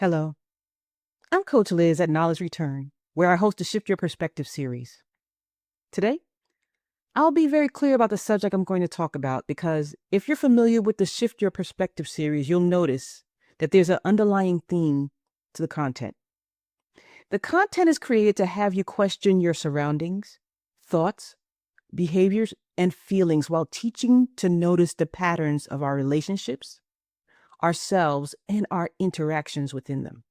Hello, I'm Coach Liz at Knowledge Return, where I host the Shift Your Perspective series. Today, I'll be very clear about the subject I'm going to talk about because if you're familiar with the Shift Your Perspective series, you'll notice that there's an underlying theme to the content. The content is created to have you question your surroundings, thoughts, behaviors, and feelings while teaching to notice the patterns of our relationships, ourselves, and our interactions within them.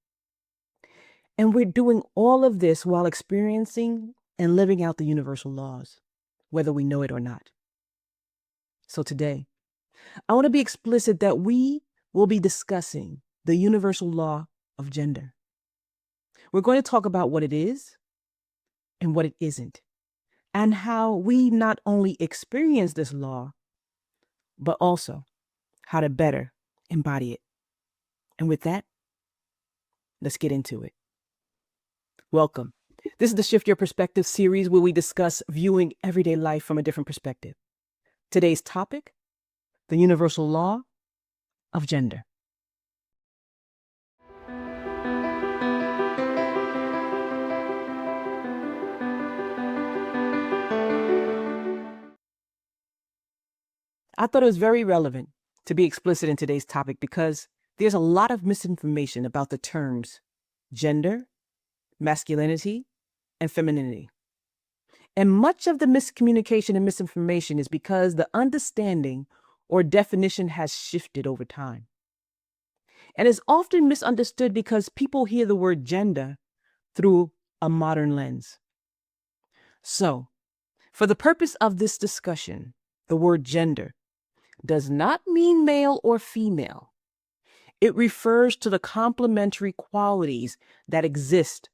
And we're doing all of this while experiencing and living out the universal laws, whether we know it or not. So today, I want to be explicit that we will be discussing the universal law of gender. We're going to talk about what it is and what it isn't, and how we not only experience this law, but also how to better embody it. And with that, let's get into it. Welcome. This is the Shift Your Perspective series where we discuss viewing everyday life from a different perspective. Today's topic, the universal law of gender. I thought it was very relevant to be explicit in today's topic because there's a lot of misinformation about the terms gender, masculinity, and femininity. And much of the miscommunication and misinformation is because the understanding or definition has shifted over time. And is often misunderstood because people hear the word gender through a modern lens. So, for the purpose of this discussion, the word gender does not mean male or female. It refers to the complementary qualities that exist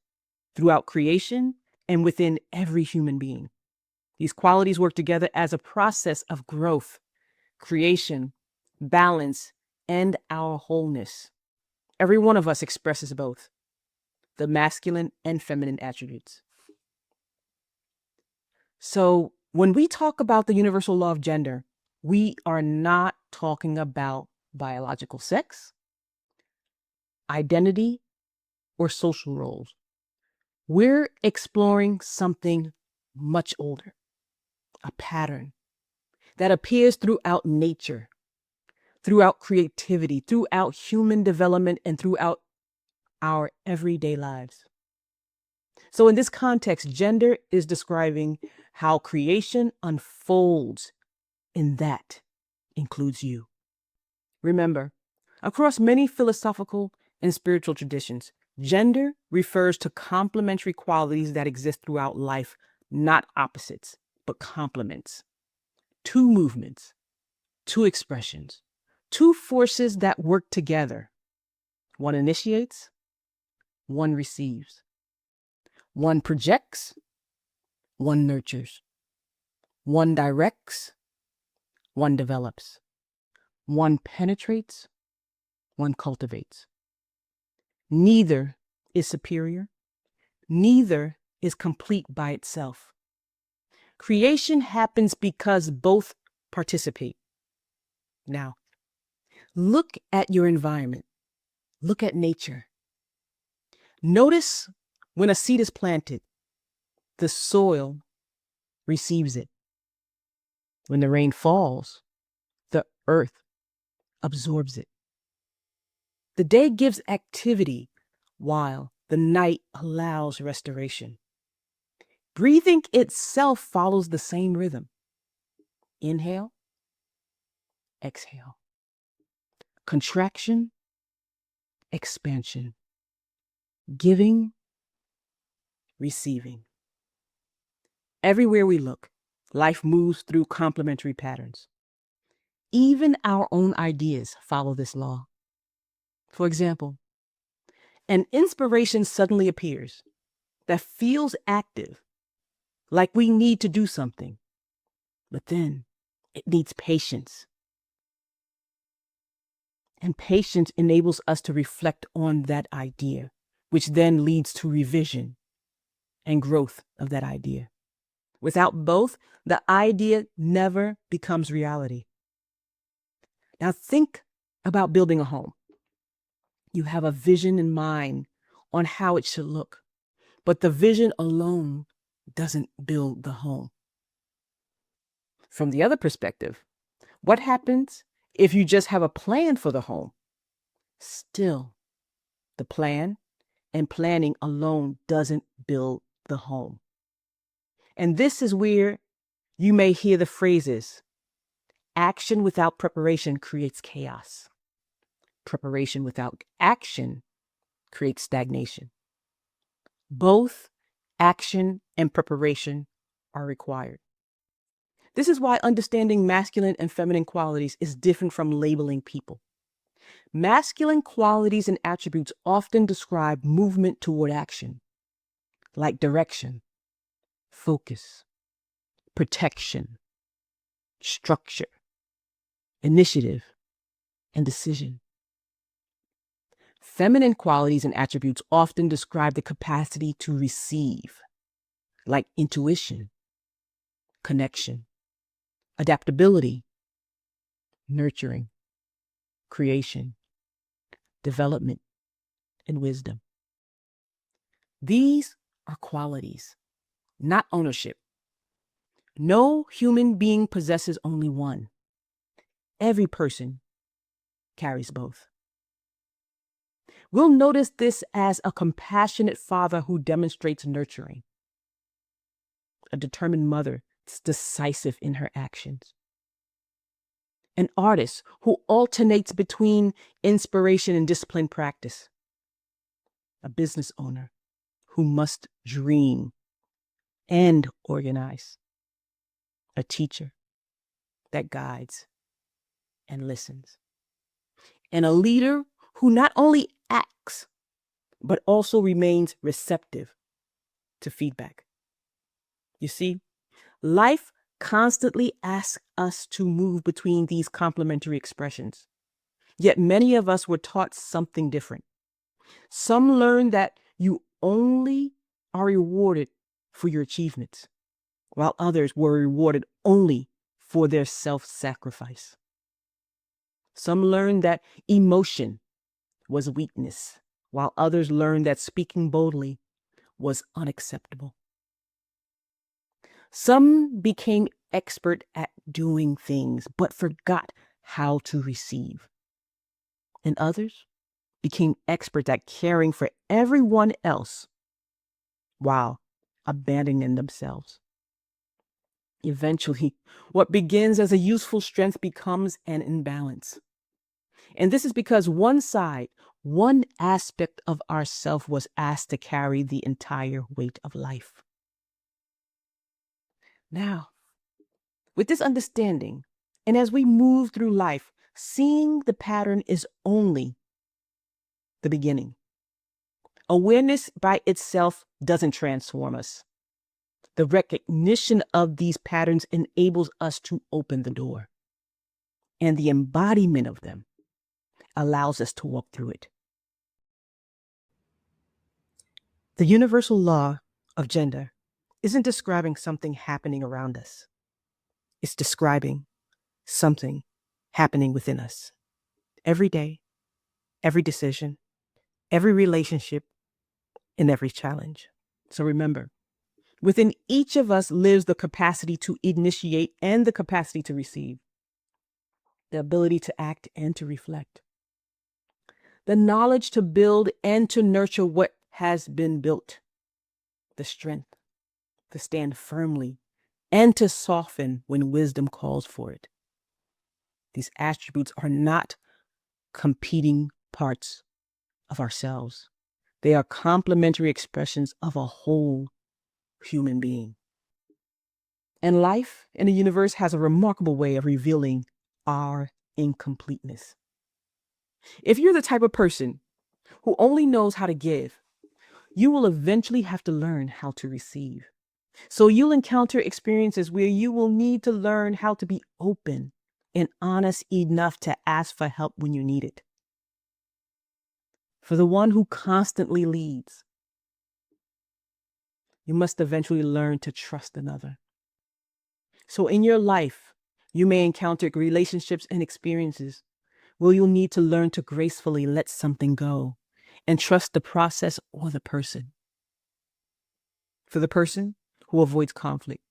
throughout creation and within every human being. These qualities work together as a process of growth, creation, balance, and our wholeness. Every one of us expresses both the masculine and feminine attributes. So when we talk about the universal law of gender, we are not talking about biological sex, identity, or social roles. We're exploring something much older, a pattern that appears throughout nature, throughout creativity, throughout human development, and throughout our everyday lives. So in this context, gender is describing how creation unfolds, and that includes you. Remember, across many philosophical and spiritual traditions, gender refers to complementary qualities that exist throughout life, not opposites, but complements. Two movements, two expressions, two forces that work together. One initiates, one receives. One projects, one nurtures. One directs, one develops. One penetrates, one cultivates. Neither is superior. Neither is complete by itself. Creation happens because both participate. Now, look at your environment. Look at nature. Notice when a seed is planted, the soil receives it. When the rain falls, the earth absorbs it. The day gives activity while the night allows restoration. Breathing itself follows the same rhythm. Inhale, exhale. Contraction, expansion. Giving, receiving. Everywhere we look, life moves through complementary patterns. Even our own ideas follow this law. For example, an inspiration suddenly appears that feels active, like we need to do something, but then it needs patience. And patience enables us to reflect on that idea, which then leads to revision and growth of that idea. Without both, the idea never becomes reality. Now think about building a home. You have a vision in mind on how it should look, but the vision alone doesn't build the home. From the other perspective, what happens if you just have a plan for the home? Still, the plan and planning alone doesn't build the home. And this is where you may hear the phrases, action without preparation creates chaos. Preparation without action creates stagnation. Both action and preparation are required. This is why understanding masculine and feminine qualities is different from labeling people. Masculine qualities and attributes often describe movement toward action, like direction, focus, protection, structure, initiative, and decision. Feminine qualities and attributes often describe the capacity to receive, like intuition, connection, adaptability, nurturing, creation, development, and wisdom. These are qualities, not ownership. No human being possesses only one. Every person carries both. We'll notice this as a compassionate father who demonstrates nurturing, a determined mother that's decisive in her actions, an artist who alternates between inspiration and disciplined practice, a business owner who must dream and organize, a teacher that guides and listens, and a leader who not only acts, but also remains receptive to feedback. You see, life constantly asks us to move between these complementary expressions. Yet many of us were taught something different. Some learn that you only are rewarded for your achievements, while others were rewarded only for their self-sacrifice. Some learned that emotion was weakness, while others learned that speaking boldly was unacceptable. Some became expert at doing things, but forgot how to receive. And others became expert at caring for everyone else while abandoning themselves. Eventually, what begins as a useful strength becomes an imbalance. And this is because one side, one aspect of ourself was asked to carry the entire weight of life. Now, with this understanding, and as we move through life, seeing the pattern is only the beginning. Awareness by itself doesn't transform us. The recognition of these patterns enables us to open the door, and the embodiment of them allows us to walk through it. The universal law of gender isn't describing something happening around us. It's describing something happening within us. Every day, every decision, every relationship, and every challenge. So remember, within each of us lives the capacity to initiate and the capacity to receive, the ability to act and to reflect, the knowledge to build and to nurture what has been built, the strength to stand firmly and to soften when wisdom calls for it. These attributes are not competing parts of ourselves. They are complementary expressions of a whole human being. And life in the universe has a remarkable way of revealing our incompleteness. If you're the type of person who only knows how to give, you will eventually have to learn how to receive. So you'll encounter experiences where you will need to learn how to be open and honest enough to ask for help when you need it. For the one who constantly leads, you must eventually learn to trust another. So in your life, you may encounter relationships and experiences will you need to learn to gracefully let something go and trust the process or the person. For the person who avoids conflict,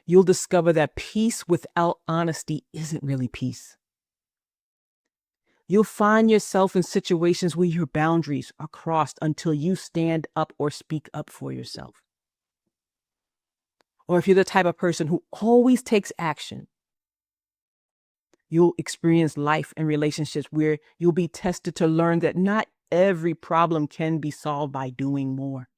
you'll discover that peace without honesty isn't really peace. You'll find yourself in situations where your boundaries are crossed until you stand up or speak up for yourself. Or if you're the type of person who always takes action, you'll experience life and relationships where you'll be tested to learn that not every problem can be solved by doing more.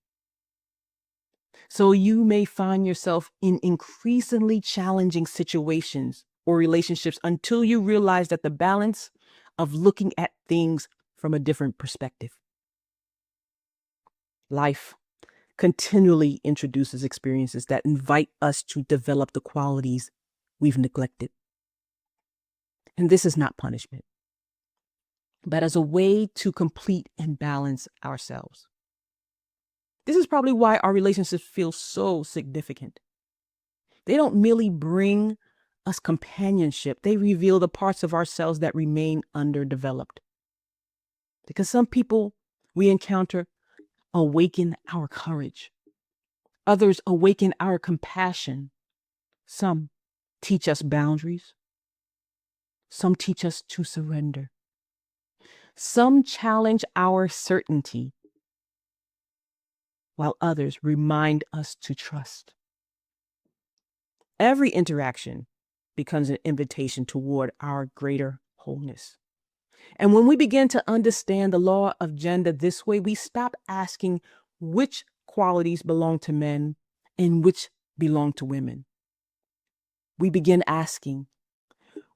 So you may find yourself in increasingly challenging situations or relationships until you realize that the balance of looking at things from a different perspective. Life continually introduces experiences that invite us to develop the qualities we've neglected. And this is not punishment, but as a way to complete and balance ourselves. This is probably why our relationships feel so significant. They don't merely bring us companionship, they reveal the parts of ourselves that remain underdeveloped. Because some people we encounter awaken our courage, others awaken our compassion, some teach us boundaries, some teach us to surrender, some challenge our certainty, while others remind us to trust. Every interaction becomes an invitation toward our greater wholeness. And when we begin to understand the law of gender this way, we stop asking which qualities belong to men and which belong to women. We begin asking,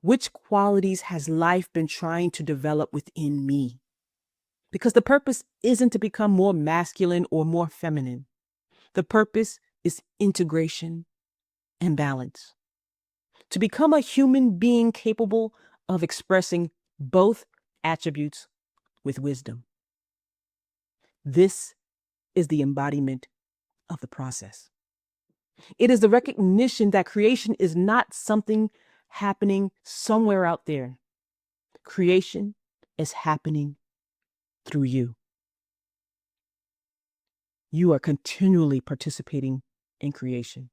which qualities has life been trying to develop within me? Because the purpose isn't to become more masculine or more feminine. The purpose is integration and balance. To become a human being capable of expressing both attributes with wisdom. This is the embodiment of the process. It is the recognition that creation is not something happening somewhere out there. Creation is happening through you. You are continually participating in creation.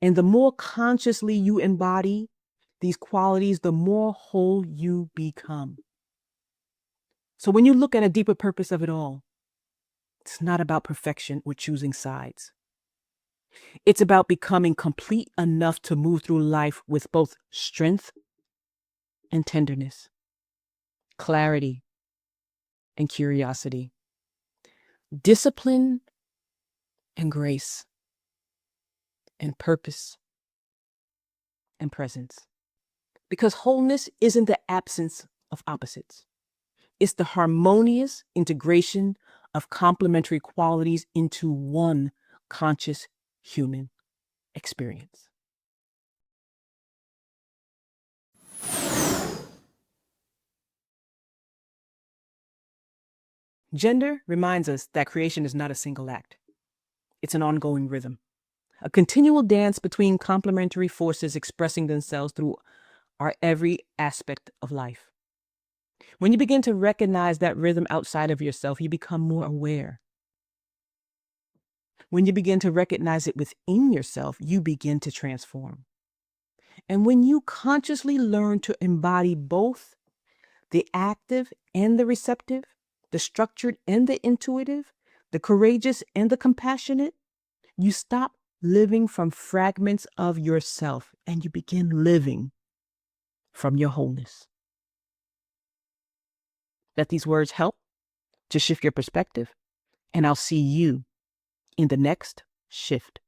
And the more consciously you embody these qualities, the more whole you become. So when you look at a deeper purpose of it all, it's not about perfection or choosing sides. It's about becoming complete enough to move through life with both strength and tenderness, clarity and curiosity, discipline and grace, and purpose and presence. Because wholeness isn't the absence of opposites. It's the harmonious integration of complementary qualities into one conscious human experience. Gender reminds us that creation is not a single act. It's an ongoing rhythm, a continual dance between complementary forces expressing themselves through our every aspect of life. When you begin to recognize that rhythm outside of yourself, you become more aware. When you begin to recognize it within yourself, you begin to transform. And when you consciously learn to embody both the active and the receptive, the structured and the intuitive, the courageous and the compassionate, you stop living from fragments of yourself and you begin living from your wholeness. Let these words help to shift your perspective, and I'll see you in the next shift.